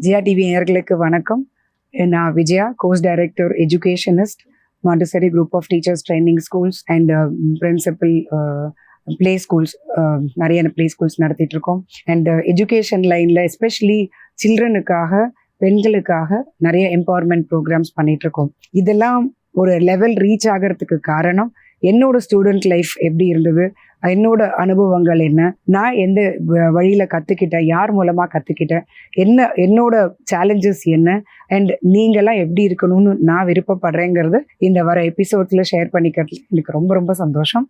ஜியா TV நேயர்களுக்கு வணக்கம். நான் Vijaya, course director educationist, Montessori group of teachers training schools and principal play schools, நிறைய play schools நடத்திட்டு இருக்கோம். அண்ட் எஜுகேஷன் லைனில் எஸ்பெஷலி சில்ட்ரனுக்காக, பெண்களுக்காக நிறைய எம்பவர்மெண்ட் ப்ரோக்ராம்ஸ் பண்ணிட்டு இருக்கோம். இதெல்லாம் ஒரு லெவல் ரீச் ஆகிறதுக்கு காரணம் என்னோட ஸ்டூடெண்ட் லைஃப் எப்படி இருந்தது, என்னோட அனுபவங்கள் என்ன, நான் எந்த வழியில கத்துக்கிட்டேன், யார் மூலமா கத்துக்கிட்டேன், என்னோட சேலஞ்சஸ் என்ன, அண்ட் நீங்கெல்லாம் எப்படி இருக்கணும்னு நான் விருப்பப்படுறேங்கிறது இந்த வர எபிசோட்ஸ்ல ஷேர் பண்ணிக்கிறதுல எனக்கு ரொம்ப ரொம்ப சந்தோஷம்.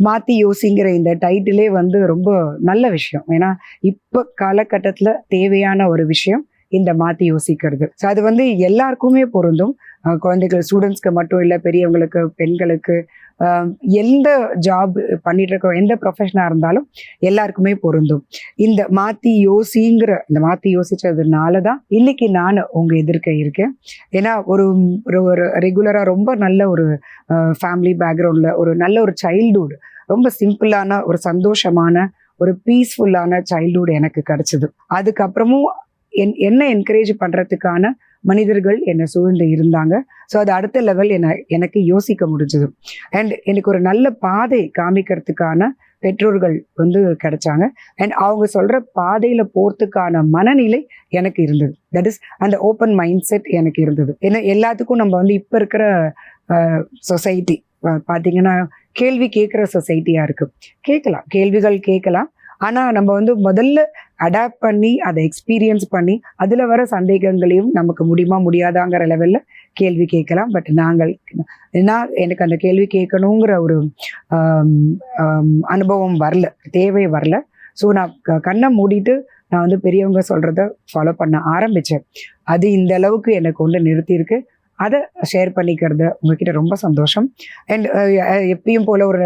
மாத்தி யோசிங்கிற இந்த டைட்டிலே ரொம்ப நல்ல விஷயம். ஏன்னா இப்ப காலகட்டத்துல தேவையான ஒரு விஷயம் இந்த மாத்தி யோசிக்கிறது. ஸோ அது எல்லாருக்குமே பொருந்தும். குழந்தைகள், ஸ்டூடெண்ட்ஸ்க்கு மட்டும் இல்லை, பெரியவங்களுக்கு, பெண்களுக்கு, எந்த ஜாப் பண்ணிட்டு இருக்க எந்த ப்ரொஃபஷனா இருந்தாலும் எல்லாருக்குமே பொருந்தும். இந்த மாத்தி யோசிச்சதுனால தான் இன்னைக்கு நான் உங்க எதிர்க்க இருக்கேன். ஏன்னா ஒரு ரெகுலரா ரொம்ப நல்ல ஒரு ஃபேமிலி பேக்ரவுண்ட்ல ஒரு நல்ல ஒரு சைல்டுஹுட், ரொம்ப சிம்பிளான ஒரு சந்தோஷமான ஒரு பீஸ்ஃபுல்லான சைல்டுஹுட் எனக்கு கிடைச்சது. அதுக்கப்புறமும் என்ன என்கரேஜ் பண்றதுக்கான மனிதர்கள் என்னை சூழ்ந்து இருந்தாங்க. ஸோ அது அடுத்த லெவல் எனக்கு யோசிக்க முடிஞ்சது. அண்ட் எனக்கு ஒரு நல்ல பாதை காமிக்கிறதுக்கான பெற்றோர்கள் கிடைச்சாங்க. அண்ட் அவங்க சொல்ற பாதையில போறதுக்கான மனநிலை எனக்கு இருந்தது. தட் இஸ் அந்த ஓப்பன் மைண்ட் செட் எனக்கு இருந்தது. ஏன்னா எல்லாத்துக்கும் நம்ம இப்ப இருக்கிற சொசைட்டி பார்த்தீங்கன்னா கேள்வி கேட்குற சொசைட்டியா இருக்கு. கேள்விகள் கேட்கலாம். ஆனா நம்ம முதல்ல அடாப்ட் பண்ணி அதை எக்ஸ்பீரியன்ஸ் பண்ணி அதுல வர சந்தேகங்களையும் நமக்கு முடியாதாங்கிற லெவல்ல கேள்வி கேட்கலாம். பட் எனக்கு அந்த கேள்வி கேட்கணுங்கிற ஒரு அனுபவம் வரல, தேவை வரல. ஸோ நான் கண்ணை மூடிட்டு நான் பெரியவங்க சொல்றத ஃபாலோ பண்ண ஆரம்பிச்சேன். அது இந்த அளவுக்கு எனக்கு நிறுத்தியிருக்கு. அதை ஷேர் பண்ணிக்கிறது உங்ககிட்ட ரொம்ப சந்தோஷம். அண்ட் எப்பயும் போல ஒரு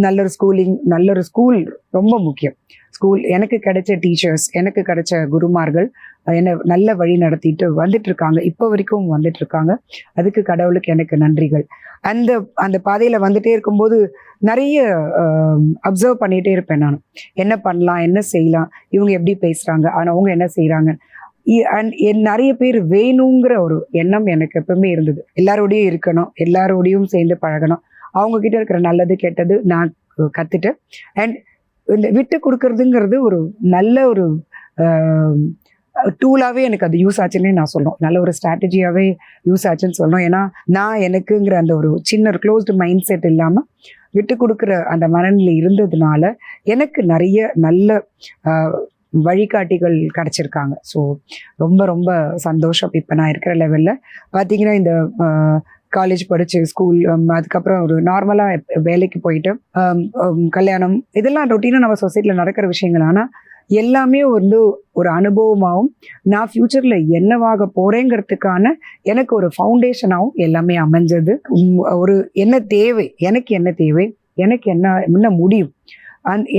நல்ல ஒரு நல்ல ஒரு ஸ்கூல் ரொம்ப முக்கியம். ஸ்கூல் எனக்கு கிடைச்ச டீச்சர்ஸ், எனக்கு கிடைச்ச குருமார்கள் என்னை நல்ல வழி நடத்திட்டு வந்துட்டு இருக்காங்க, இப்போ வரைக்கும் வந்துட்டு இருக்காங்க. அதுக்கு கடவுளுக்கு எனக்கு நன்றிகள். அந்த பாதையில வந்துட்டே இருக்கும்போது நிறைய அப்சர்வ் பண்ணிட்டே இருப்பேன். நான் என்ன பண்ணலாம், என்ன செய்யலாம், இவங்க எப்படி பேசுறாங்க, ஆனால் அவங்க என்ன செய்யறாங்க. நிறைய பேர் வேணுங்கிற ஒரு எண்ணம் எனக்கு எப்பவுமே இருந்தது. எல்லாரோடையும் இருக்கணும், எல்லாரோடையும் சேர்ந்து பழகணும், அவங்க கிட்ட இருக்கிற நல்லது கெட்டது நான் கத்துட்டேன். அண்ட் இந்த விட்டு கொடுக்கறதுங்கிறது ஒரு நல்ல ஒரு டூலாவே எனக்கு அது யூஸ் ஆச்சுன்னே நான் சொல்லணும். நல்ல ஒரு ஸ்ட்ராட்டஜியாவே யூஸ் ஆச்சுன்னு சொல்லணும். ஏன்னா நான் எனக்குங்கிற அந்த ஒரு சின்ன ஒரு க்ளோஸ்டு மைண்ட் செட் இல்லாம விட்டு கொடுக்குற அந்த மனநிலை இருந்ததுனால எனக்கு நிறைய நல்ல வழிகாட்டிகள் கிடைச்சிருக்காங்க. ஸோ ரொம்ப ரொம்ப சந்தோஷம். இப்போ நான் இருக்கிற லெவலில் பார்த்தீங்கன்னா இந்த காலேஜ் படிச்சு, ஸ்கூல், அதுக்கப்புறம் ஒரு நார்மலாக வேலைக்கு போயிட்டு, கல்யாணம், இதெல்லாம் ரொட்டீனாக நம்ம சொசைட்டியில் நடக்கிற விஷயங்கள். ஆனால் எல்லாமே ஒரு அனுபவமாகவும் நான் ஃபியூச்சரில் என்னவாக போகிறேங்கிறதுக்கான எனக்கு ஒரு ஃபவுண்டேஷனாகவும் எல்லாமே அமைஞ்சது. ஒரு என்ன தேவை, எனக்கு என்ன முடியும்,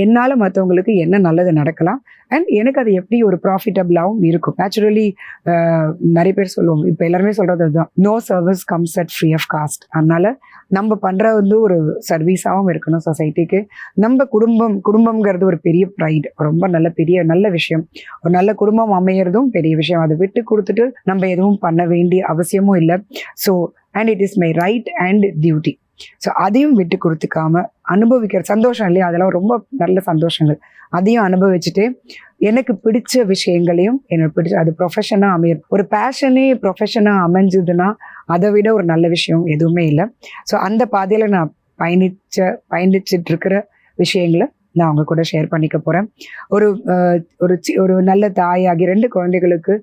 என்னால் மற்றவங்களுக்கு என்ன நல்லது நடக்கலாம், அண்ட் எனக்கு அது எப்படி ஒரு ப்ராஃபிட்டபிளாகவும் இருக்கும். நேச்சுரலி நிறைய பேர் சொல்லுவோம், இப்போ எல்லாருமே சொல்கிறது அதுதான், no service comes at free of cost. அதனால நம்ம பண்ணுற ஒரு சர்வீஸாகவும் இருக்கணும் சொசைட்டிக்கு. நம்ம குடும்பம்ங்கிறது ஒரு பெரிய ப்ரைட், ரொம்ப நல்ல விஷயம். ஒரு நல்ல குடும்பம் அமையிறதும் பெரிய விஷயம். அதை விட்டு கொடுத்துட்டு நம்ம எதுவும் பண்ண வேண்டிய அவசியமும் இல்லை. So and it is my right and duty. So அதையும் விட்டு கொடுத்துக்காம அனுபவிக்கிற சந்தோஷம் இல்லையா, அதெல்லாம் ரொம்ப நல்ல சந்தோஷங்கள். அதையும் அனுபவிச்சுட்டு எனக்கு பிடிச்ச விஷயங்களையும் எனக்கு பிடிச்ச அது ப்ரொஃபஷனாக அமையும். ஒரு பேஷனே ப்ரொஃபஷனாக அமைஞ்சதுன்னா அதை விட ஒரு நல்ல விஷயம் எதுவுமே இல்லை. ஸோ அந்த பாதையில் நான் பயணிச்சுட்டு இருக்கிற விஷயங்களை நான் அவங்க கூட ஷேர் பண்ணிக்க போகிறேன். ஒரு நல்ல தாயாகி 2 குழந்தைகளுக்கு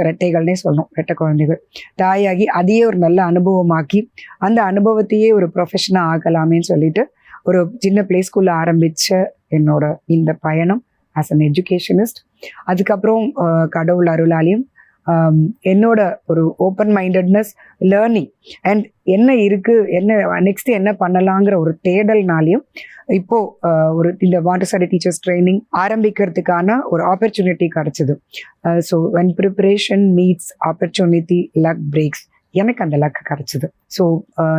ரெட்டைகள்னே சொல்லணும், ரெட்டை குழந்தைகள் தாயாகி அதையே ஒரு நல்ல அனுபவமாக்கி அந்த அனுபவத்தையே ஒரு ப்ரொஃபஷனாக ஆகலாமேன்னு சொல்லிட்டு ஒரு சின்ன பிளே ஸ்கூல்ல ஆரம்பிச்ச என்னோட இந்த பயணம் ஆஸ் அன் எஜுகேஷனிஸ்ட். அதுக்கப்புறம் கடவுள் அருளாலையும் என்னோட ஒரு ஓப்பன் மைண்டட்னஸ், லேர்னிங் அண்ட் என்ன இருக்குது, என்ன நெக்ஸ்ட் என்ன பண்ணலாங்கிற ஒரு தேடல்னாலையும் இப்போ ஒரு இந்த மாண்டசரி டீச்சர்ஸ் ட்ரைனிங் ஆரம்பிக்கிறதுக்கான ஒரு ஆப்பர்ச்சுனிட்டி கிடச்சிது. So when preparation meets opportunity, luck breaks. எனக்கு அந்த லக் கிடச்சிது. ஸோ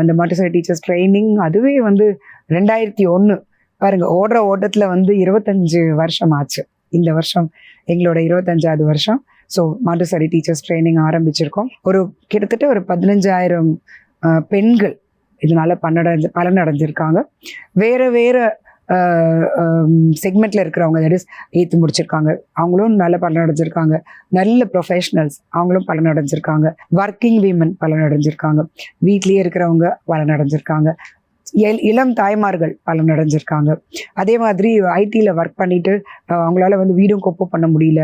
இந்த மாண்டசரி டீச்சர்ஸ் ட்ரைனிங் அதுவே வந்து 2001 பாருங்க, ஓடுற ஓட்டத்தில் வந்து 25 வருஷம் ஆச்சு. இந்த வருஷம் எங்களோட 25வது வருஷம். ஸோ மாண்டசரி டீச்சர்ஸ் ட்ரைனிங் ஆரம்பிச்சிருக்கோம். கிட்டத்தட்ட ஒரு 15,000 பெண்கள் இதனால பலனடைஞ்சிருக்காங்க. வேறு வேறு செக்மெண்ட்டில் இருக்கிறவங்க, தட் இஸ் 8th முடிச்சிருக்காங்க, அவங்களும் நல்ல பலனடைஞ்சிருக்காங்க. நல்ல ப்ரொஃபஷனல்ஸ் அவங்களும் பலனடைஞ்சிருக்காங்க. Working women பலனடைஞ்சிருக்காங்க. வீட்லேயே இருக்கிறவங்க பலனடைஞ்சிருக்காங்க. இளம் தாய்மார்கள் பலனடைஞ்சிருக்காங்க. அதே மாதிரி ஐடியில் ஒர்க் பண்ணிட்டு அவங்களால வந்து வீடும் கோப்பு பண்ண முடியல,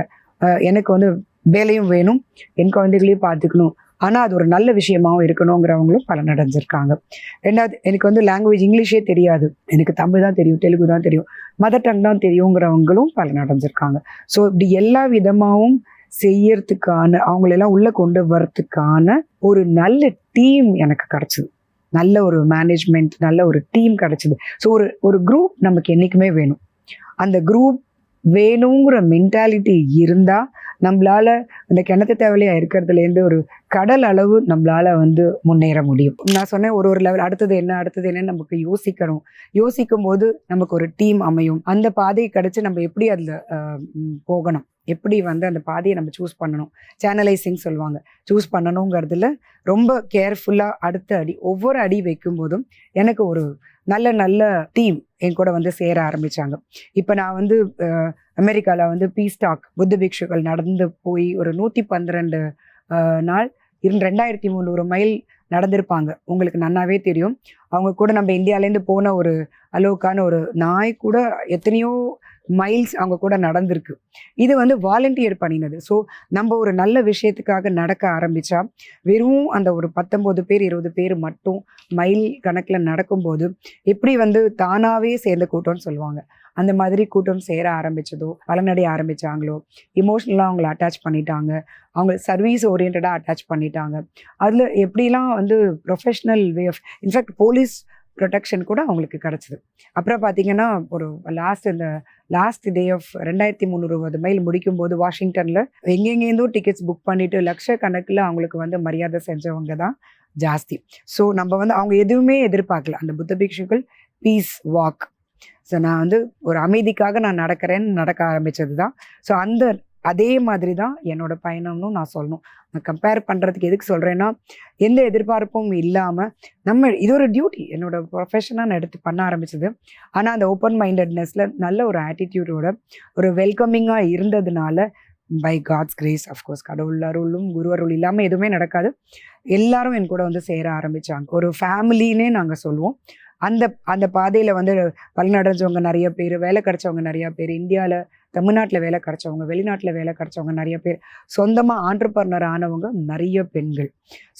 எனக்கு வந்து வேலையும் வேணும், என் குழந்தைகளையும் பார்த்துக்கணும், ஆனால் அது ஒரு நல்ல விஷயமாவும் இருக்கணுங்கிறவங்களும் பலனடைஞ்சிருக்காங்க. ரெண்டாவது, எனக்கு வந்து லாங்குவேஜ் இங்கிலீஷே தெரியாது, எனக்கு தமிழ் தான் தெரியும், தெலுங்கு தான் தெரியும், மதர் டங் தான் தெரியுங்கிறவங்களும் பலனடைஞ்சிருக்காங்க. ஸோ இப்படி எல்லா விதமாகவும் செய்யறதுக்கான, அவங்களெல்லாம் உள்ளே கொண்டு வரத்துக்கான ஒரு நல்ல டீம் எனக்கு கிடச்சிது. நல்ல ஒரு மேனேஜ்மெண்ட், நல்ல ஒரு டீம் கிடச்சிது. ஸோ ஒரு குரூப் நமக்கு என்றைக்குமே வேணும். அந்த குரூப் வேணுங்கிற மென்டாலிட்டி இருந்தால் நம்மளால அந்த கிணத்து தேவையாக இருக்கிறதுலேருந்து ஒரு கடல் அளவு நம்மளால வந்து முன்னேற முடியும். நான் சொன்னேன், ஒரு லெவல் அடுத்தது என்ன நமக்கு யோசிக்கணும். யோசிக்கும் போது நமக்கு ஒரு டீம் அமையும். அந்த பாதையை கிடச்சி நம்ம எப்படி அதில் போகணும், எப்படி வந்து அந்த பாதையை நம்ம சூஸ் பண்ணணும், சேனலைசிங் சொல்லுவாங்க, சூஸ் பண்ணணுங்கிறதுல ரொம்ப கேர்ஃபுல்லாக அடுத்த அடி, ஒவ்வொரு அடி வைக்கும்போதும் எனக்கு ஒரு நல்ல நல்ல டீம் என் கூட வந்து சேர ஆரம்பித்தாங்க. இப்போ நான் வந்து அமெரிக்காவில் வந்து பீஸ் டாக் புத்த பிக்ஷுக்கள் நடந்து போய் ஒரு 112 நாள் 2300 மைல் நடந்திருப்பாங்க. உங்களுக்கு நன்னாவே தெரியும். அவங்க கூட நம்ம இந்தியாவிலேருந்து போன ஒரு அலோக்கான ஒரு நாய் கூட எத்தனையோ மைல்ஸ் அவங்க கூட நடந்திருக்கு. இது வந்து வாலண்டியர் பண்ணினது. ஸோ நம்ம ஒரு நல்ல விஷயத்துக்காக நடக்க ஆரம்பித்தா வெறும் அந்த ஒரு 19 பேர் 20 பேர் மட்டும் மைல் கணக்கில் நடக்கும்போது எப்படி வந்து தானாகவே சேர்ந்த கூட்டம்னு சொல்லுவாங்க, அந்த மாதிரி கூட்டம் சேர ஆரம்பித்ததோ, பலனடைய ஆரம்பித்தாங்களோ, இமோஷ்னலாக அவங்கள அட்டாச் பண்ணிட்டாங்க, அவங்க சர்வீஸ் ஓரியன்டாக அட்டாச் பண்ணிட்டாங்க. அதில் எப்படிலாம் வந்து professional way of, in fact police protection கூட அவங்களுக்கு கிடச்சிது. அப்புறம் பார்த்தீங்கன்னா, ஒரு லாஸ்ட் டே ஆஃப் 2300 மைல் முடிக்கும்போது வாஷிங்டனில் எங்கெங்கேருந்தோ டிக்கெட்ஸ் புக் பண்ணிவிட்டு லட்சக்கணக்கில் அவங்களுக்கு வந்து மரியாதை செஞ்சவங்க தான் ஜாஸ்தி. ஸோ நம்ம வந்து அவங்க எதுவுமே எதிர்பார்க்கல. அந்த புத்த பிக்ஷுக்கள் பீஸ் வாக், ஸோ நான் வந்து ஒரு அமைதிக்காக நான் நடக்க ஆரம்பித்தது தான். ஸோ அதே மாதிரி தான் என்னோட பயணம்னு நான் சொல்லணும். நான் கம்பேர் பண்ணுறதுக்கு எதுக்கு சொல்கிறேன்னா, எந்த எதிர்பார்ப்பும் இல்லாமல் இது ஒரு டியூட்டி, என்னோட ப்ரொஃபஷனாக நான் எடுத்து பண்ண ஆரம்பிச்சது. ஆனால் அந்த ஓப்பன் மைண்டட்னஸில் நல்ல ஒரு ஆட்டிடியூடோட ஒரு வெல்கமிங்காக இருந்ததுனால, பை காட்ஸ் கிரேஸ், அஃப்கோர்ஸ் கடவுள் அருளும் குரு அருள் இல்லாமல் எதுவுமே நடக்காது, எல்லாரும் என் கூட வந்து சேர ஆரம்பித்தாங்க. ஒரு ஃபேமிலின்னே நாங்கள் சொல்லுவோம். அந்த பாதையில் வந்து பலனடைஞ்சவங்க நிறைய பேர், வேலை கிடச்சவங்க நிறையா பேர், இந்தியாவில் தமிழ்நாட்டில் வேலை கிடச்சவங்க, வெளிநாட்டில் வேலை கிடச்சவங்க நிறைய பேர், சொந்தமாக ஆண்டர்ப்ரனர் ஆனவங்க நிறைய பெண்கள்.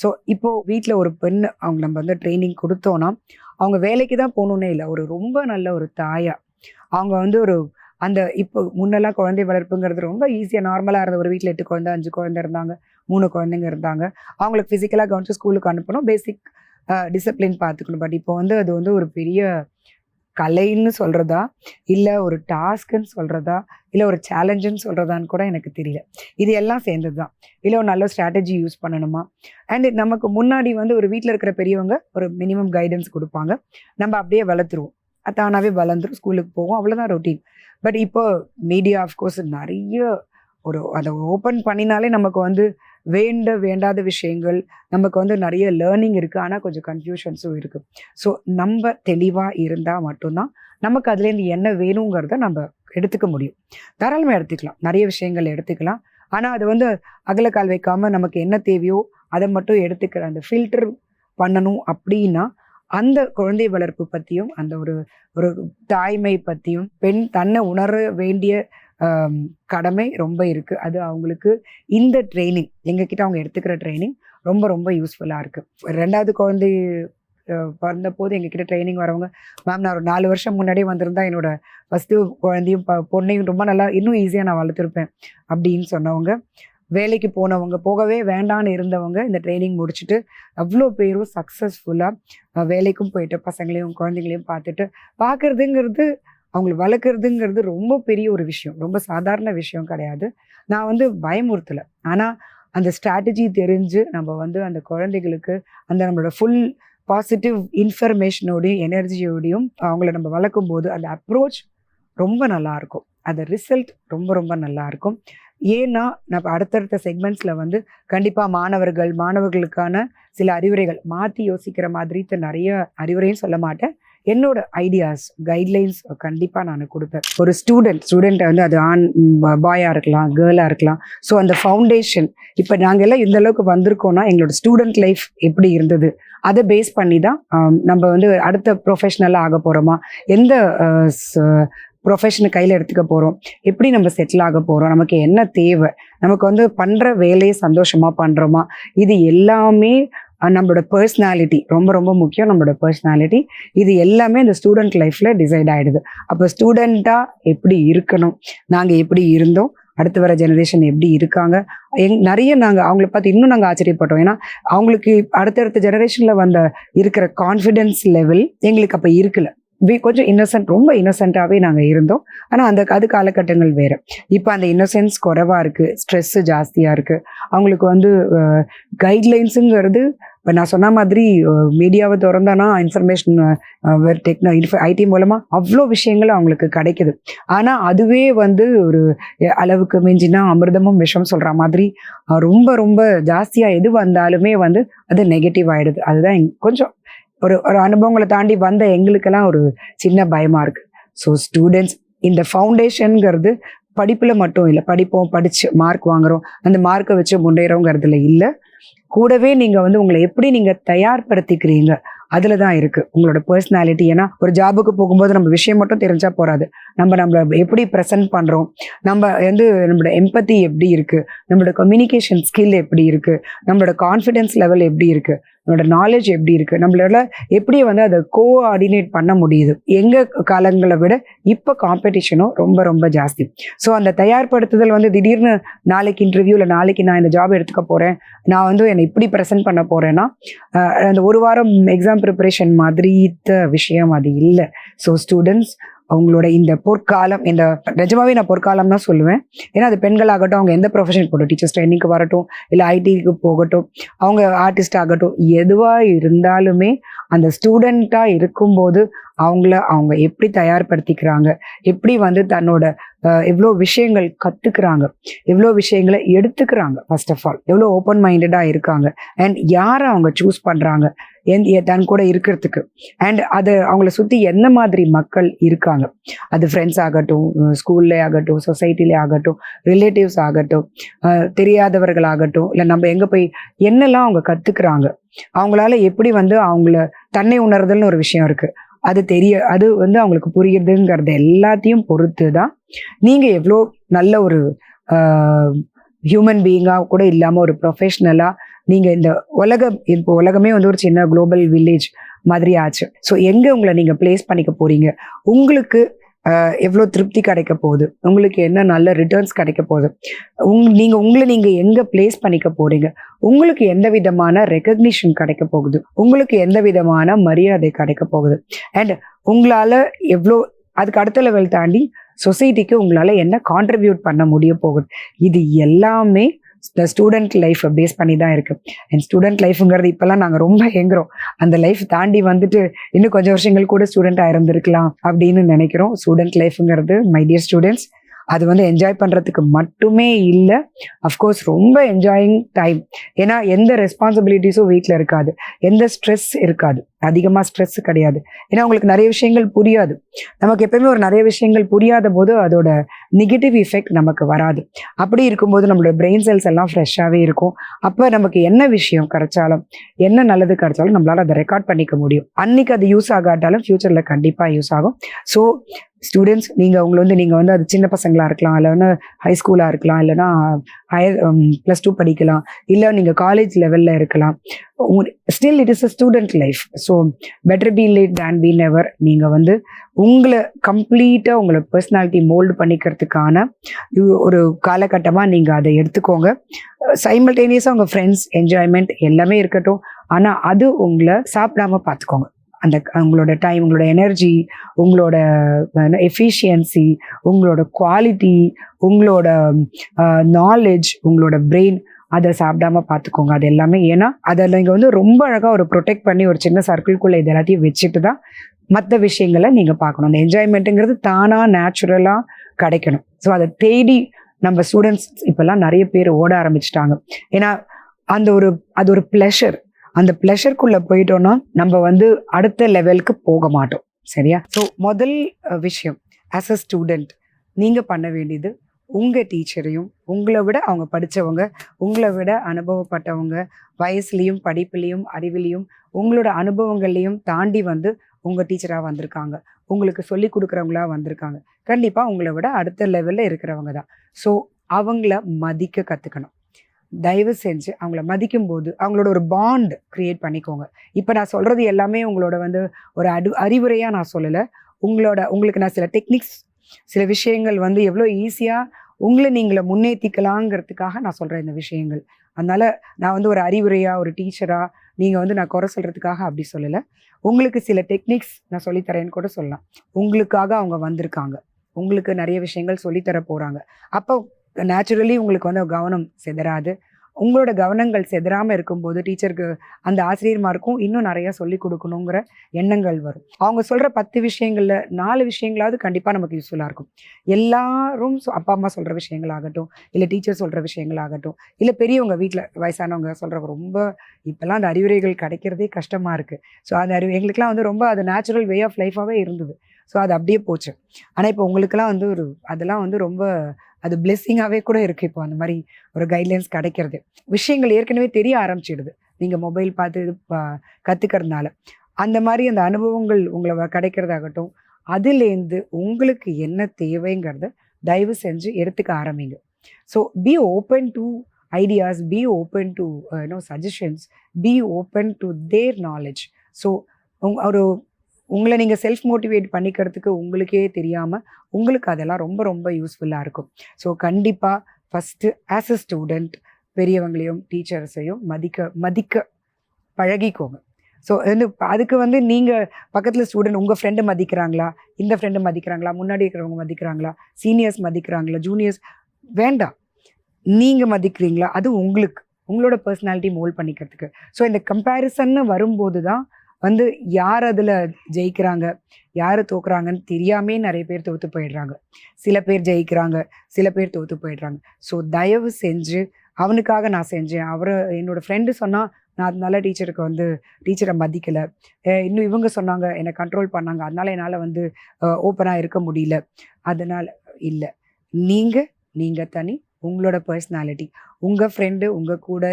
ஸோ இப்போது வீட்டில் ஒரு பெண் அவங்க நம்ம வந்து ட்ரைனிங் கொடுத்தோன்னா அவங்க வேலைக்கு தான் போகணுன்னே இல்லை, ஒரு ரொம்ப நல்ல ஒரு தாயா அவங்க வந்து இப்போ முன்னெல்லாம் குழந்தை வளர்ப்புங்கிறது ரொம்ப ஈஸியாக நார்மலாக இருந்த, ஒரு வீட்டில் 8 குழந்தை 5 குழந்தை இருந்தாங்க, 3 குழந்தைங்க இருந்தாங்க, அவங்களுக்கு ஃபிசிக்கலாக கவனிச்சு ஸ்கூலுக்கு அனுப்பணும், பேசிக் டிசிப்ளின் பார்த்துக்கணும். பட் இப்போ வந்து அது வந்து ஒரு பெரிய கலைன்னு சொல்கிறதா, இல்லை ஒரு டாஸ்க்குன்னு சொல்கிறதா, இல்லை ஒரு சேலஞ்சுன்னு சொல்கிறதான்னு கூட எனக்கு தெரியல. இது எல்லாம் சேர்ந்தது தான். இல்லை ஒரு நல்ல ஸ்ட்ராட்டஜி யூஸ் பண்ணணுமா, அண்டு நமக்கு முன்னாடி வந்து ஒரு வீட்டில் இருக்கிற பெரியவங்க ஒரு மினிமம் கைடன்ஸ் கொடுப்பாங்க, நம்ம அப்படியே வளர்த்துருவோம், தானாகவே வளர்ந்துரும், ஸ்கூலுக்கு போவோம், அவ்வளோதான் ரொட்டீன். பட் இப்போ மீடியா ஆஃப்கோர்ஸ் நிறைய அதை ஓப்பன் பண்ணினாலே நமக்கு வந்து வேண்டாத விஷயங்கள், நமக்கு வந்து நிறைய லேர்னிங் இருக்குது, ஆனால் கொஞ்சம் கன்ஃபியூஷன்ஸும் இருக்குது. ஸோ நம்ம தெளிவாக இருந்தால் மட்டும்தான் நமக்கு அதுலேருந்து என்ன வேணுங்கிறத நம்ம எடுத்துக்க முடியும். தாராளமாக எடுத்துக்கலாம், நிறைய விஷயங்கள் எடுத்துக்கலாம். ஆனால் அது வந்து அகலக்கால் வைக்காமல் நமக்கு என்ன தேவையோ அதை மட்டும் எடுத்துக்கிற அந்த ஃபில்டர் பண்ணணும். அப்படின்னா அந்த குழந்தை வளர்ப்பு பற்றியும், அந்த ஒரு தாய்மை பற்றியும், பெண் தன்னை உணர வேண்டிய கடமை ரொம்ப இருக்குது. அது அவங்களுக்கு இந்த ட்ரைனிங் எங்ககிட்ட அவங்க எடுத்துக்கிற ட்ரைனிங் ரொம்ப ரொம்ப யூஸ்ஃபுல்லாக இருக்குது. 2வது குழந்தை பிறந்த போது எங்ககிட்ட ட்ரைனிங் வரவங்க, மேம் நான் ஒரு 4 வருஷம் முன்னாடியே வந்திருந்தா என்னோட ஃபஸ்ட்டு குழந்தையும் பொண்ணையும் ரொம்ப நல்லா இன்னும் ஈஸியாக நான் வளர்த்துருப்பேன் அப்படின்னு சொன்னவங்க வேலைக்கு போனவங்க, போகவே வேண்டான்னு இருந்தவங்க இந்த ட்ரைனிங் முடிச்சுட்டு அவ்வளோ பேரும் சக்ஸஸ்ஃபுல்லாக வேலைக்கும் போயிட்டு பசங்களையும் குழந்தைங்களையும் பார்க்குறதுங்கிறது அவங்களை வளர்க்குறதுங்கிறது ரொம்ப பெரிய ஒரு விஷயம், ரொம்ப சாதாரண விஷயம் கிடையாது. நான் வந்து பயமுறுத்தலை, ஆனால் அந்த ஸ்ட்ராட்டஜி தெரிஞ்சு நம்ம வந்து அந்த குழந்தைகளுக்கு அந்த நம்மளோட ஃபுல் பாசிட்டிவ் இன்ஃபர்மேஷனோடையும் எனர்ஜியோடையும் அவங்கள நம்ம வளர்க்கும் போது அந்த அப்ரோச் ரொம்ப நல்லாயிருக்கும், அந்த ரிசல்ட் ரொம்ப ரொம்ப நல்லாயிருக்கும். ஏன்னா நம்ம அடுத்தடுத்த செக்மெண்ட்ஸில் வந்து கண்டிப்பாக மாணவர்களுக்கான சில அறிவுரைகள் மாற்றி யோசிக்கிற மாதிரி நிறைய அறிவுரையும் சொல்ல மாட்டேன். என்னோட ஐடியாஸ் கைட்லைன்ஸ் கண்டிப்பாக நான் கொடுப்பேன். ஒரு ஸ்டூடெண்ட்டை வந்து அது பாயாக இருக்கலாம், கேர்ளாக இருக்கலாம். ஸோ அந்த ஃபவுண்டேஷன் இப்போ நாங்கள் எல்லாம் இந்த அளவுக்கு வந்திருக்கோம்னா எங்களோட ஸ்டூடெண்ட் லைஃப் எப்படி இருந்தது அதை பேஸ் பண்ணி தான் நம்ம வந்து அடுத்த ப்ரொஃபஷ்னலாக ஆக போகிறோமா, எந்த ப்ரொஃபஷனை கையில் எடுத்துக்க போகிறோம், எப்படி நம்ம செட்டில் ஆக போகிறோம், நமக்கு என்ன தேவை, நமக்கு வந்து பண்ணுற வேலையை சந்தோஷமாக பண்ணுறோமா, இது எல்லாமே நம்மளோட பர்சனாலிட்டி ரொம்ப ரொம்ப முக்கியம். நம்மளோட பர்சனாலிட்டி இது எல்லாமே இந்த ஸ்டூடெண்ட் லைஃப்பில் டிசைட் ஆகிடுது. அப்போ ஸ்டூடெண்ட்டாக எப்படி இருக்கணும், நாங்கள் எப்படி இருந்தோம், அடுத்து வர ஜெனரேஷன் எப்படி இருக்காங்க, நிறைய நாங்கள் அவங்கள பார்த்து இன்னும் நாங்கள் ஆச்சரியப்பட்டோம். ஏன்னா அவங்களுக்கு அடுத்தடுத்த ஜெனரேஷனில் இருக்கிற கான்ஃபிடென்ஸ் லெவல் எங்களுக்கு அப்போ இருக்கல. கொஞ்சம் ரொம்ப இன்னசென்ட்டாகவே நாங்கள் இருந்தோம். ஆனால் அது காலகட்டங்கள் வேறு. இப்போ அந்த இன்னசென்ஸ் குறைவாக இருக்குது, ஸ்ட்ரெஸ்ஸு ஜாஸ்தியாக இருக்குது. அவங்களுக்கு வந்து கைட்லைன்ஸுங்கிறது இப்போ நான் சொன்ன மாதிரி மீடியாவை திறந்தானா இன்ஃபர்மேஷன் ஐடி மூலமாக அவ்வளோ விஷயங்கள் அவங்களுக்கு கிடைக்குது. ஆனால் அதுவே வந்து ஒரு அளவுக்கு மிஞ்சினா அமிர்தமும் விஷம் சொல்கிற மாதிரி ரொம்ப ரொம்ப ஜாஸ்தியாக எது வந்தாலுமே வந்து அது நெகட்டிவ் ஆகிடுது. அதுதான் கொஞ்சம் ஒரு அனுபவங்களை தாண்டி வந்த எங்களுக்கெல்லாம் ஒரு சின்ன பயமாக இருக்குது. ஸோ ஸ்டூடெண்ட்ஸ் இந்த ஃபவுண்டேஷனுங்கிறது படிப்பில் மட்டும் இல்லை, படித்து மார்க் வாங்குகிறோம், அந்த மார்க்கை வச்சு முன்னேறோங்கிறதுல இல்லை. கூடவே நீங்கள் வந்து உங்களை எப்படி நீங்கள் தயார்படுத்திக்கிறீங்க அதில் தான் இருக்குது உங்களோட பர்சனாலிட்டி. ஏன்னா ஒரு ஜாபுக்கு போகும்போது நம்ம விஷயம் மட்டும் தெரிஞ்சால் போகாது, நம்மளை எப்படி ப்ரெசென்ட் பண்ணுறோம், நம்ம வந்து நம்மளோட எம்பத்தி எப்படி இருக்குது, நம்மளோட கம்யூனிகேஷன் ஸ்கில் எப்படி இருக்குது, நம்மளோட கான்ஃபிடென்ஸ் லெவல் எப்படி இருக்குது, நம்மளோட நாலேஜ் எப்படி இருக்குது, நம்மளால எப்படி வந்து அதை கோஆர்டினேட் பண்ண முடியுது. எங்கள் காலங்களை விட இப்போ காம்படிஷனும் ரொம்ப ரொம்ப ஜாஸ்தி. ஸோ அந்த தயார்படுத்துதல் வந்து திடீர்னு நாளைக்கு இன்டர்வியூவில் நாளைக்கு நான் இந்த ஜாப் எடுத்துக்க போகிறேன், நான் வந்து என்னை இப்படி ப்ரெசென்ட் பண்ண போகிறேன்னா அந்த ஒரு வாரம் எக்ஸாம் ப்ரிப்பரேஷன் மாதிரி விஷயம் அது இல்லை. ஸோ ஸ்டூடெண்ட்ஸ் அவங்களோட இந்த பொற்காலம், இந்த நிஜமாவே நான் பொற்காலம் தான் சொல்லுவேன். ஏன்னா அது பெண்களாகட்டும், அவங்க எந்த ப்ரொஃபஷன் போகட்டும், டீச்சர்ஸ் ட்ரைனிங்க்கு வரட்டும், இல்லை ஐடிக்கு போகட்டும், அவங்க ஆர்டிஸ்ட் ஆகட்டும், எதுவாக இருந்தாலுமே அந்த ஸ்டூடெண்ட்டாக இருக்கும்போது அவங்க எப்படி தயார்படுத்திக்கிறாங்க, எப்படி வந்து தன்னோட எவ்வளோ விஷயங்கள் கற்றுக்குறாங்க, எவ்வளோ விஷயங்களை எடுத்துக்கிறாங்க, ஃபர்ஸ்ட் ஆஃப் ஆல் எவ்வளோ ஓப்பன் மைண்டடாக இருக்காங்க, அண்ட் யாரை அவங்க சூஸ் பண்ணுறாங்க தன் கூட இருக்கிறதுக்கு, அண்ட் அது அவங்கள சுற்றி என்ன மாதிரி மக்கள் இருக்காங்க, அது ஃப்ரெண்ட்ஸ் ஆகட்டும், ஸ்கூல்லே ஆகட்டும், சொசைட்டிலே ஆகட்டும், ரிலேட்டிவ்ஸ் ஆகட்டும், தெரியாதவர்கள் ஆகட்டும், இல்லை நம்ம எங்கே போய் என்னெல்லாம் அவங்க கற்றுக்குறாங்க, அவங்களால எப்படி வந்து அவங்கள தன்னை உணர்தல்னு ஒரு விஷயம் இருக்குது, அது வந்து அவங்களுக்கு புரியுதுங்கிறது எல்லாத்தையும் பொறுத்து தான் நீங்கள் எவ்வளோ நல்ல ஒரு ஹியூமன் பீயிங்காக கூட இல்லாமல் ஒரு ப்ரொஃபஷ்னலாக நீங்கள் இந்த இப்போ உலகமே வந்து ஒரு சின்ன குளோபல் வில்லேஜ் மாதிரி ஆச்சு. ஸோ எங்கே உங்களை நீங்கள் பிளேஸ் பண்ணிக்க போகிறீங்க, உங்களுக்கு எவ்வளோ திருப்தி கிடைக்க போகுது, உங்களுக்கு என்ன நல்ல ரிட்டர்ன்ஸ் கிடைக்க போகுது, நீங்கள் எங்கே பிளேஸ் பண்ணிக்க போகிறீங்க, உங்களுக்கு எந்த விதமான ரெக்கக்னிஷன் கிடைக்க போகுது, உங்களுக்கு எந்த விதமான மரியாதை கிடைக்க போகுது, அண்ட் உங்களால் எவ்வளோ அதுக்கு அடுத்த லெவல் தாண்டி சொசைட்டிக்கு உங்களால் என்ன கான்ட்ரிபியூட் பண்ண முடிய போகுது, இது எல்லாமே இந்த ஸ்டூடெண்ட் லைஃப்பை பேஸ் பண்ணி தான் இருக்குது. அண்ட் ஸ்டூடெண்ட் லைஃபுங்கிறது இப்போல்லாம் நாங்கள் ரொம்ப ஏங்குறோம், அந்த லைஃப் தாண்டி வந்துட்டு இன்னும் கொஞ்சம் வருஷங்கள் கூட ஸ்டூடெண்ட்டாக இருந்திருக்கலாம் அப்படின்னு நினைக்கிறோம். ஸ்டூடெண்ட் லைஃபுங்கிறது மை டியர் ஸ்டூடெண்ட்ஸ் அது வந்து என்ஜாய் பண்ணுறதுக்கு மட்டுமே இல்லை, அஃப்கோர்ஸ் ரொம்ப என்ஜாயிங் டைம். ஏன்னா எந்த ரெஸ்பான்சிபிலிட்டிஸும் வீட்டில் இருக்காது, எந்த ஸ்ட்ரெஸ் இருக்காது, அதிகமாக ஸ்ட்ரெஸ் கிடையாது. ஏன்னா உங்களுக்கு நிறைய விஷயங்கள் புரியாது. நமக்கு எப்பவுமே ஒரு நிறைய விஷயங்கள் புரியாத போது அதோட நெகட்டிவ் எஃபெக்ட் நமக்கு வராது. அப்படி இருக்கும்போது நம்மளோட பிரெயின் செல்ஸ் எல்லாம் ஃப்ரெஷ்ஷாகவே இருக்கும். அப்போ நமக்கு என்ன விஷயம் கிடைச்சாலும், என்ன நல்லது கிடைச்சாலும் நம்மளால அதை ரெக்கார்ட் பண்ணிக்க முடியும். அன்னைக்கு அது யூஸ் ஆகாட்டாலும் ஃபியூச்சரில் கண்டிப்பாக யூஸ் ஆகும். ஸோ ஸ்டூடெண்ட்ஸ் நீங்கள் வந்து அது சின்ன பசங்களாக இருக்கலாம், இல்லைன்னா ஹை ஸ்கூலாக இருக்கலாம், இல்லைன்னா ஹையர் +2 படிக்கலாம், இல்லை நீங்கள் காலேஜ் லெவலில் இருக்கலாம். Still it is a student life. So better B late than B never. நீங்கள் வந்து உங்களை கம்ப்ளீட்டாக உங்களை பர்சனாலிட்டி மோல்டு பண்ணிக்கிறதுக்கான ஒரு காலகட்டமாக நீங்கள் அதை எடுத்துக்கோங்க. சைமல்டேனியஸாக உங்கள் ஃப்ரெண்ட்ஸ் என்ஜாய்மெண்ட் எல்லாமே இருக்கட்டும், ஆனால் அது உங்களை சாப்பிடாம பார்த்துக்கோங்க. உங்களோட டைம், உங்களோட எனர்ஜி, உங்களோட எஃபிஷியன்சி, உங்களோட குவாலிட்டி, உங்களோட நாலேஜ், உங்களோட பிரெயின், அதை சாப்பிடாம பார்த்துக்கோங்க. அது எல்லாமே ஏன்னா அதில் நீங்கள் வந்து ரொம்ப அழகாக ஒரு ப்ரொடெக்ட் பண்ணி ஒரு சின்ன சர்க்கிள்குள்ளே இது எல்லாத்தையும் வச்சுட்டு தான் மற்ற விஷயங்களை நீங்கள் பார்க்கணும். அந்த என்ஜாய்மெண்ட்டுங்கிறது தானாக நேச்சுரலாக கிடைக்கணும். ஸோ அதை தேடி நம்ம ஸ்டூடெண்ட்ஸ் இப்போல்லாம் நிறைய பேர் ஓட ஆரம்பிச்சிட்டாங்க. ஏன்னா அது ஒரு ப்ளஷர். அந்த ப்ளஷருக்குள்ளே போயிட்டோன்னா நம்ம வந்து அடுத்த லெவலுக்கு போக மாட்டோம். சரியா? ஸோ முதல் விஷயம், ஆஸ் அ ஸ்டூடெண்ட் நீங்கள் பண்ண வேண்டியது, உங்கள் டீச்சரையும், உங்களை விட அவங்க படித்தவங்க, உங்களை விட அனுபவப்பட்டவங்க, வயசுலேயும் படிப்புலேயும் அறிவிலையும் உங்களோட அனுபவங்கள்லையும் தாண்டி வந்து உங்கள் டீச்சராக வந்திருக்காங்க, உங்களுக்கு சொல்லி கொடுக்குறவங்களா வந்திருக்காங்க. கண்டிப்பாக உங்களை விட அடுத்த லெவலில் இருக்கிறவங்க தான். ஸோ அவங்கள மதிக்க கற்றுக்கணும். தயவு செஞ்சு அவங்கள மதிக்கும்போது அவங்களோட ஒரு பாண்ட் க்ரியேட் பண்ணிக்கோங்க. இப்போ நான் சொல்கிறது எல்லாமே உங்களோட வந்து ஒரு அறிவுரையாக நான் சொல்லலை. உங்களுக்கு நான் சில டெக்னிக்ஸ், சில விஷயங்கள் வந்து எவ்வளோ ஈஸியாக உங்களை நீங்களை முன்னேற்றிக்கலாங்கிறதுக்காக நான் சொல்கிறேன் இந்த விஷயங்கள். அதனால் நான் வந்து ஒரு அறிவுரையாக, ஒரு டீச்சராக நீங்கள் வந்து நான் குறை சொல்கிறதுக்காக அப்படி சொல்லலை. உங்களுக்கு சில டெக்னிக்ஸ் நான் சொல்லித்தரேன்னு கூட சொல்லலாம். உங்களுக்காக அவங்க வந்திருக்காங்க, உங்களுக்கு நிறைய விஷயங்கள் சொல்லித்தர போகிறாங்க. அப்போ நேச்சுரலி உங்களுக்கு வந்து கவனம் சிதறாது. உங்களோட கவனங்கள் சிதறாமல் இருக்கும்போது டீச்சருக்கு, அந்த ஆசிரியர்மாருக்கும் இன்னும் நிறையா சொல்லி கொடுக்கணுங்கிற எண்ணங்கள் வரும். அவங்க சொல்கிற 10 விஷயங்களில் 4 விஷயங்களாவது கண்டிப்பாக நமக்கு யூஸ்ஃபுல்லாக இருக்கும். எல்லாரும் அப்பா அம்மா சொல்கிற விஷயங்களாகட்டும், இல்லை டீச்சர் சொல்கிற விஷயங்களாகட்டும், இல்லை பெரியவங்க வீட்டில் வயசானவங்க சொல்கிற ரொம்ப இப்போல்லாம் அந்த அறிவுரைகள் கிடைக்கிறதே கஷ்டமாக இருக்குது. ஸோ அந்த எங்களுக்கெல்லாம் வந்து ரொம்ப அது நேச்சுரல் வே ஆஃப் லைஃபாகவே இருந்தது. ஸோ அது அப்படியே போச்சு. ஆனால் இப்போ உங்களுக்கெல்லாம் வந்து அதெல்லாம் வந்து ரொம்ப அது பிளெஸ்ஸிங்காகவே கூட இருக்குது. இப்போ அந்த மாதிரி ஒரு கைட்லைன்ஸ் கிடைக்கிறது, விஷயங்கள் ஏற்கனவே தெரிய ஆரம்பிச்சிடுது நீங்கள் மொபைல் பார்த்து இது கற்றுக்கிறதுனால. அந்த மாதிரி அந்த அனுபவங்கள் உங்களை கிடைக்கிறதாகட்டும், அதுலேருந்து உங்களுக்கு என்ன தேவைங்கிறத தயவு செஞ்சு எடுத்துக்க ஆரம்பிங்க. So be open to ideas, be open to suggestions, be open to their knowledge. So உங்களை நீங்கள் செல்ஃப் மோட்டிவேட் பண்ணிக்கிறதுக்கு உங்களுக்கே தெரியாமல் உங்களுக்கு அதெல்லாம் ரொம்ப ரொம்ப யூஸ்ஃபுல்லாக இருக்கும். ஸோ கண்டிப்பாக ஃபஸ்ட்டு ஆஸ் அ ஸ்டூடெண்ட் பெரியவங்களையும் டீச்சர்ஸையும் மதிக்க பழகிக்கோங்க. ஸோ அதுக்கு வந்து நீங்கள் பக்கத்தில் ஸ்டூடெண்ட், உங்கள் ஃப்ரெண்டு மதிக்கிறாங்களா, இந்த ஃப்ரெண்டு மதிக்கிறாங்களா, முன்னாடி இருக்கிறவங்க மதிக்கிறாங்களா, சீனியர்ஸ் மதிக்கிறாங்களா, ஜூனியர்ஸ் வேண்டாம், நீங்கள் மதிக்கிறீங்களா, அது உங்களோட பர்சனாலிட்டி மோல்ட் பண்ணிக்கிறதுக்கு. ஸோ இந்த கம்பேரிசன்னு வரும்போது தான் வந்து யார் அதில் ஜெயிக்கிறாங்க, யார் தோக்குறாங்கன்னு தெரியாமே நிறைய பேர் தோற்று போயிடுறாங்க. சில பேர் ஜெயிக்கிறாங்க, சில பேர் தோற்று போயிடுறாங்க. ஸோ தயவு செஞ்சு அவனுக்காக நான் செஞ்சேன், என்னோடய ஃப்ரெண்டு சொன்னால் நான் அதனால டீச்சரை மதிக்கலை, இன்னும் இவங்க சொன்னாங்க என்னை கண்ட்ரோல் பண்ணாங்க, அதனால் என்னால் வந்து ஓப்பனாக இருக்க முடியல, அதனால் இல்லை. நீங்கள் தனி, உங்களோட பர்சனாலிட்டி. உங்கள் ஃப்ரெண்டு உங்கள் கூட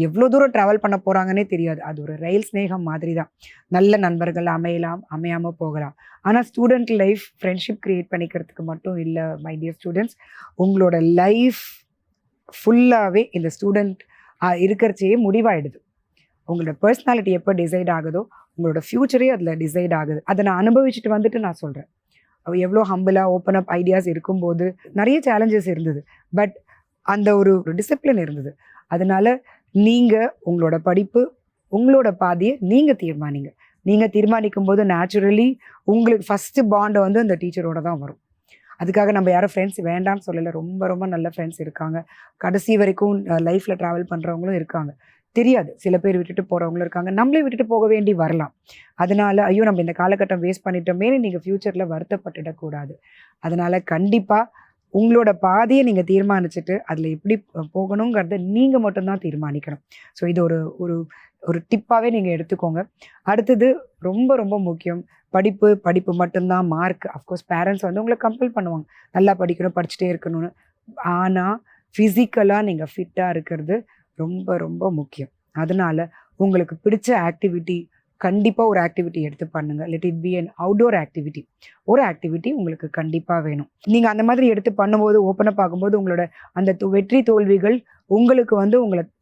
எவ்வளோ தூரம் ட்ராவல் பண்ண போகிறாங்கன்னே தெரியாது. அது ஒரு ரயில் ஸ்நேகம் மாதிரி தான். நல்ல நண்பர்கள் அமையலாம், அமையாமல் போகலாம். ஆனால் ஸ்டூடெண்ட் லைஃப் ஃப்ரெண்ட்ஷிப் க்ரியேட் பண்ணிக்கிறதுக்கு மட்டும் இல்லை மை டியர் ஸ்டூடெண்ட்ஸ். உங்களோட லைஃப் ஃபுல்லாகவே இந்த ஸ்டூடெண்ட் இருக்கிறச்சே முடிவாயிடுது. உங்களோட பர்சனாலிட்டி எப்போ டிசைட் ஆகுதோ உங்களோட ஃப்யூச்சரே அதில் டிசைட் ஆகுது. அதை நான் அனுபவிச்சுட்டு வந்துட்டு நான் சொல்கிறேன். எவ்வளோ ஹம்பிளாக ஓப்பன் அப் ஐடியாஸ் இருக்கும்போது நிறைய சேலஞ்சஸ் இருந்தது, பட் அந்த ஒரு டிசிப்ளின் இருந்தது. அதனால நீங்கள் உங்களோட படிப்பு, உங்களோட பாதையை நீங்கள் தீர்மானிக்கும் போது நேச்சுரலி உங்களுக்கு ஃபஸ்ட்டு பாண்டை வந்து அந்த டீச்சரோட தான் வரும். அதுக்காக நம்ம யாரும் ஃப்ரெண்ட்ஸ் வேண்டாம்னு சொல்லலை. ரொம்ப ரொம்ப நல்ல ஃப்ரெண்ட்ஸ் இருக்காங்க, கடைசி வரைக்கும் லைஃப்பில் ட்ராவல் பண்ணுறவங்களும் இருக்காங்க. தெரியாது, சில பேர் விட்டுட்டு போகிறவங்களும் இருக்காங்க, நம்மளே விட்டுட்டு போக வேண்டி வரலாம். அதனால் ஐயோ நம்ம இந்த காலகட்டம் வேஸ்ட் பண்ணிட்டோமே நீங்கள் ஃப்யூச்சரில் வருத்தப்பட்டுடக்கூடாது. அதனால் கண்டிப்பாக உங்களோட பாதையை நீங்கள் தீர்மானிச்சுட்டு அதில் எப்படி போகணுங்கிறத நீங்கள் மட்டும்தான் தீர்மானிக்கணும். ஸோ இது ஒரு டிப்பாகவே நீங்கள் எடுத்துக்கோங்க. அடுத்தது ரொம்ப ரொம்ப முக்கியம், படிப்பு மட்டும்தான் மார்க். அஃப்கோர்ஸ் பேரண்ட்ஸ் வந்து உங்களை கம்பல் பண்ணுவாங்க நல்லா படிக்கணும், படிச்சுட்டே இருக்கணும்னு. ஆனால் ஃபிசிக்கலாக நீங்கள் ஃபிட்டாக இருக்கிறது ரொம்ப ரொம்ப முக்கியம். அதனால் உங்களுக்கு பிடிச்ச ஆக்டிவிட்டி கண்டிப்பாக ஒரு ஆக்டிவிட்டி எடுத்து பண்ணுங்கள். Let it be an outdoor activity. ஒரு ஆக்டிவிட்டி உங்களுக்கு கண்டிப்பாக வேணும். நீங்கள் அந்த மாதிரி எடுத்து பண்ணும்போது, ஓப்பனாக பார்க்கும்போது உங்களோட அந்த வெற்றி தோல்விகள் உங்களுக்கு வந்து